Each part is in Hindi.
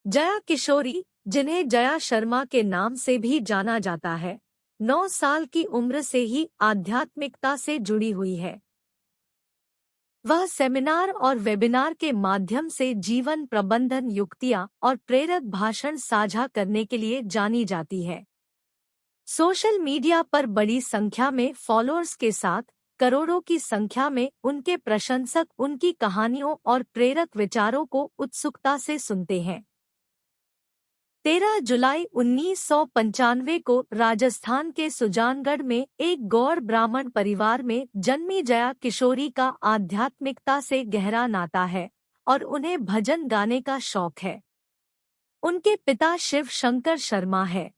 जया किशोरी, जिन्हें जया शर्मा के नाम से भी जाना जाता है, 9 साल की उम्र से ही आध्यात्मिकता से जुड़ी हुई है। वह सेमिनार और वेबिनार के माध्यम से जीवन प्रबंधन युक्तियां और प्रेरक भाषण साझा करने के लिए जानी जाती है। सोशल मीडिया पर बड़ी संख्या में फॉलोअर्स के साथ करोड़ों की संख्या में उनके प्रशंसक उनकी कहानियों और प्रेरक विचारों को उत्सुकता से सुनते हैं। 13 जुलाई 1995 को राजस्थान के सुजानगढ़ में एक गौड़ ब्राह्मण परिवार में जन्मी जया किशोरी का आध्यात्मिकता से गहरा नाता है और उन्हें भजन गाने का शौक है। उनके पिता शिव शंकर शर्मा है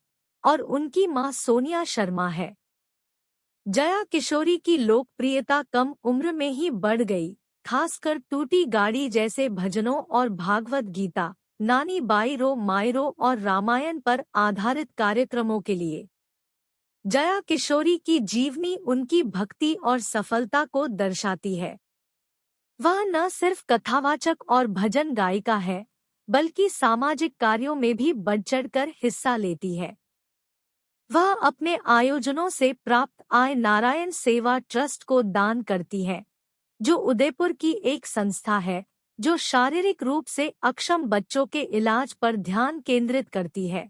और उनकी मां सोनिया शर्मा है। जया किशोरी की लोकप्रियता कम उम्र में ही बढ़ गई, खासकर टूटी गाड़ी जैसे भजनों और भागवत गीता, नानी बाईरो मायरो और रामायण पर आधारित कार्यक्रमों के लिए। जया किशोरी की जीवनी उनकी भक्ति और सफलता को दर्शाती है। वह न सिर्फ कथावाचक और भजन गायिका है, बल्कि सामाजिक कार्यों में भी बढ़-चढ़कर हिस्सा लेती है। वह अपने आयोजनों से प्राप्त आय नारायण सेवा ट्रस्ट को दान करती है, जो उदयपुर की एक संस्था है जो शारीरिक रूप से अक्षम बच्चों के इलाज पर ध्यान केंद्रित करती है।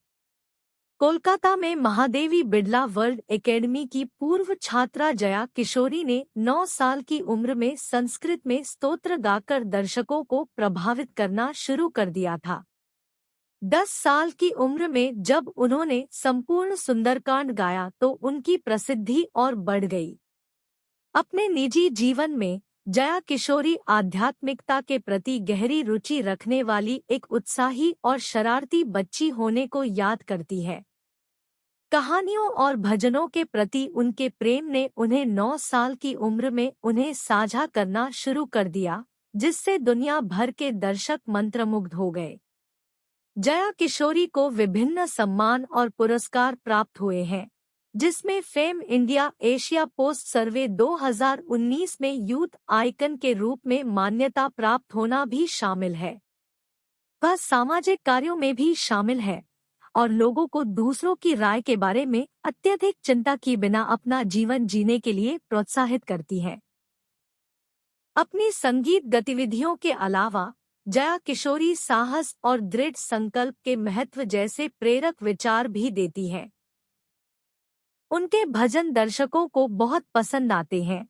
कोलकाता में महादेवी बिड़ला वर्ल्ड एकेडमी की पूर्व छात्रा जया किशोरी ने 9 साल की उम्र में संस्कृत में स्तोत्र गाकर दर्शकों को प्रभावित करना शुरू कर दिया था। 10 साल की उम्र में जब उन्होंने संपूर्ण सुंदरकांड गाया तो उनकी प्रसिद्धि और बढ़ गई। अपने निजी जीवन में जया किशोरी आध्यात्मिकता के प्रति गहरी रुचि रखने वाली एक उत्साही और शरारती बच्ची होने को याद करती है। कहानियों और भजनों के प्रति उनके प्रेम ने उन्हें 9 साल की उम्र में उन्हें साझा करना शुरू कर दिया, जिससे दुनिया भर के दर्शक मंत्रमुग्ध हो गए। जया किशोरी को विभिन्न सम्मान और पुरस्कार प्राप्त हुए हैं, जिसमें फेम इंडिया एशिया पोस्ट सर्वे 2019 में यूथ आइकन के रूप में मान्यता प्राप्त होना भी शामिल है। वह सामाजिक कार्यों में भी शामिल है और लोगों को दूसरों की राय के बारे में अत्यधिक चिंता किए बिना अपना जीवन जीने के लिए प्रोत्साहित करती है। अपनी संगीत गतिविधियों के अलावा जया किशोरी साहस और दृढ़ संकल्प के महत्व जैसे प्रेरक विचार भी देती है। उनके भजन दर्शकों को बहुत पसंद आते हैं,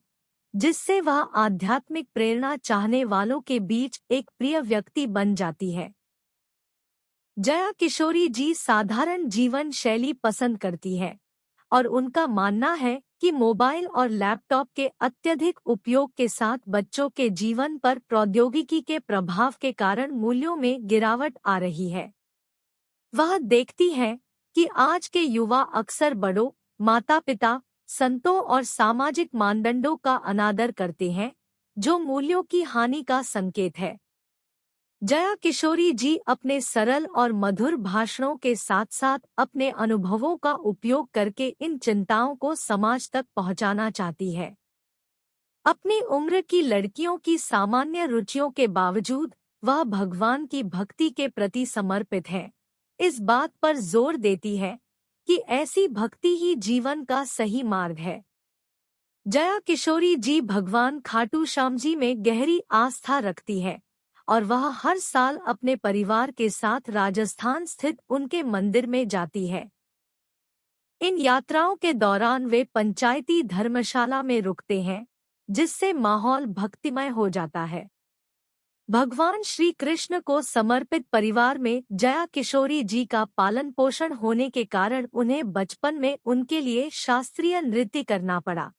जिससे वह आध्यात्मिक प्रेरणा चाहने वालों के बीच एक प्रिय व्यक्ति बन जाती है। जया किशोरी जी साधारण जीवन शैली पसंद करती है और उनका मानना है कि मोबाइल और लैपटॉप के अत्यधिक उपयोग के साथ बच्चों के जीवन पर प्रौद्योगिकी के प्रभाव के कारण मूल्यों में गिरावट आ रही है। वह देखती है कि आज के युवा अक्सर बड़ों, माता-पिता, संतों और सामाजिक मानदंडों का अनादर करते हैं, जो मूल्यों की हानि का संकेत है। जया किशोरी जी अपने सरल और मधुर भाषणों के साथ-साथ अपने अनुभवों का उपयोग करके इन चिंताओं को समाज तक पहुंचाना चाहती है। अपनी उम्र की लड़कियों की सामान्य रुचियों के बावजूद वह भगवान की भक्ति के प्रति समर्पित है। इस बात पर जोर देती है कि ऐसी भक्ति ही जीवन का सही मार्ग है। जया किशोरी जी भगवान खाटू श्याम जी में गहरी आस्था रखती है और वह हर साल अपने परिवार के साथ राजस्थान स्थित उनके मंदिर में जाती है। इन यात्राओं के दौरान वे पंचायती धर्मशाला में रुकते हैं, जिससे माहौल भक्तिमय हो जाता है। भगवान श्री कृष्ण को समर्पित परिवार में जया किशोरी जी का पालन पोषण होने के कारण उन्हें बचपन में उनके लिए शास्त्रीय नृत्य करना पड़ा।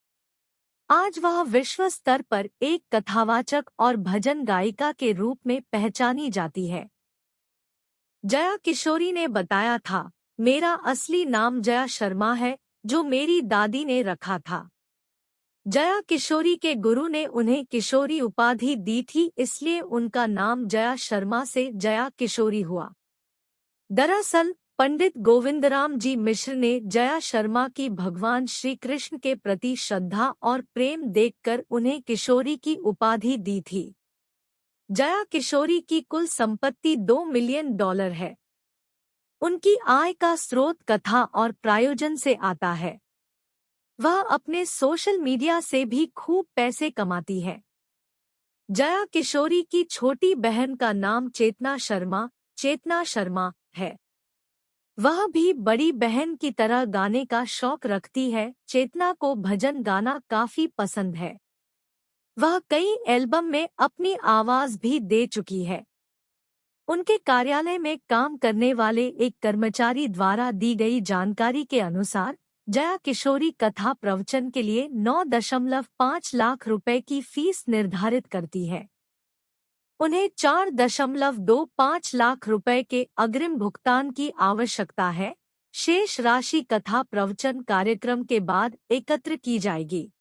आज वह विश्व स्तर पर एक कथावाचक और भजन गायिका के रूप में पहचानी जाती है। जया किशोरी ने बताया था, मेरा असली नाम जया शर्मा है, जो मेरी दादी ने रखा था। जया किशोरी के गुरु ने उन्हें किशोरी उपाधि दी थी, इसलिए उनका नाम जया शर्मा से जया किशोरी हुआ। दरअसल पंडित गोविंदराम जी मिश्र ने जया शर्मा की भगवान श्री कृष्ण के प्रति श्रद्धा और प्रेम देखकर उन्हें किशोरी की उपाधि दी थी। जया किशोरी की कुल संपत्ति $2 मिलियन है। उनकी आय का स्रोत कथा और प्रायोजन से आता है। वह अपने सोशल मीडिया से भी खूब पैसे कमाती है। जया किशोरी की छोटी बहन का नाम चेतना शर्मा है। वह भी बड़ी बहन की तरह गाने का शौक रखती है। चेतना को भजन गाना काफी पसंद है। वह कई एल्बम में अपनी आवाज भी दे चुकी है। उनके कार्यालय में काम करने वाले एक कर्मचारी द्वारा दी गई जानकारी के अनुसार जया किशोरी कथा प्रवचन के लिए 9.5 लाख रुपए की फीस निर्धारित करती है। उन्हें 4.25 लाख रुपए के अग्रिम भुगतान की आवश्यकता है। शेष राशि कथा प्रवचन कार्यक्रम के बाद एकत्र की जाएगी।